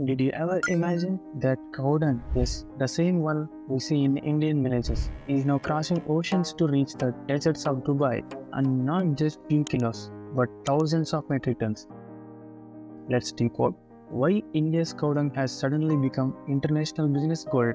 Did you ever imagine that cow dung, yes, the same one we see in Indian villages, is now crossing oceans to reach the deserts of Dubai, and not just few kilos, but thousands of metric tons? Let's decode why India's cow dung has suddenly become international business gold.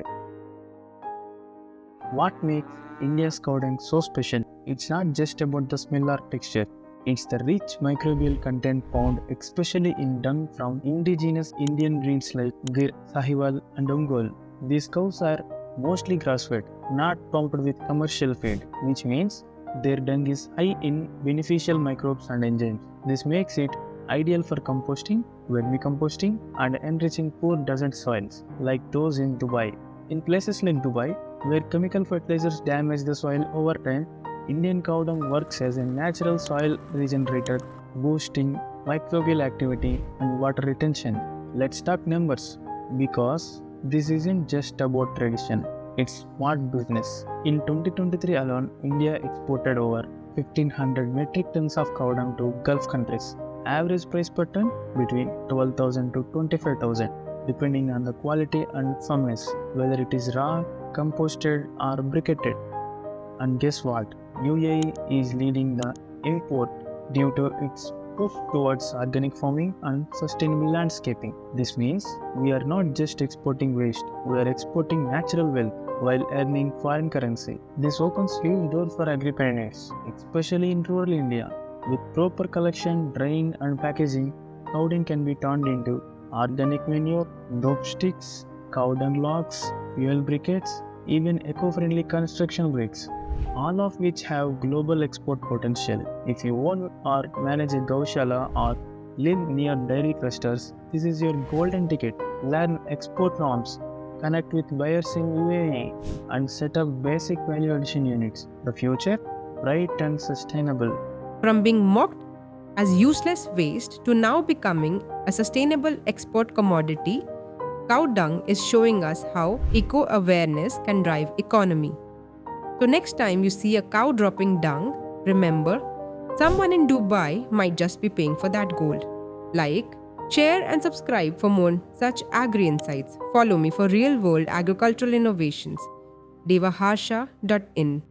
What makes India's cow dung so special? It's not just about the smell or texture. It's the rich microbial content found especially in dung from indigenous Indian breeds like Gir, Sahiwal and Ongole. These cows are mostly grass-fed, not pumped with commercial feed, which means their dung is high in beneficial microbes and enzymes. This makes it ideal for composting, vermicomposting, and enriching poor desert soils like those in Dubai. In places like Dubai, where chemical fertilizers damage the soil over time, Indian cow dung works as a natural soil regenerator, boosting microbial activity and water retention. Let's talk numbers, because this isn't just about tradition, it's smart business. In 2023 alone, India exported over 1500 metric tons of cow dung to Gulf countries. Average price per ton between 12,000 to 25,000, depending on the quality and firmness, whether it is raw, composted, or briquetted. And guess what? UAE is leading the import due to its push towards organic farming and sustainable landscaping. This means we are not just exporting waste, we are exporting natural wealth while earning foreign currency. This opens huge doors for agri-preneurs, especially in rural India. With proper collection, drying, and packaging, cow dung can be turned into organic manure, dope sticks, cow dung logs, fuel briquettes, even eco-friendly construction bricks, all of which have global export potential. If you own or manage a gaushala or live near dairy clusters, this is your golden ticket. Learn export norms, connect with buyers in UAE, and set up basic value addition units. The future, bright and sustainable. From being mocked as useless waste to now becoming a sustainable export commodity, cow dung is showing us how eco-awareness can drive economy. So next time you see a cow dropping dung, remember, someone in Dubai might just be paying for that gold. Like, share and subscribe for more such agri-insights. Follow me for real-world agricultural innovations. devaharsha.in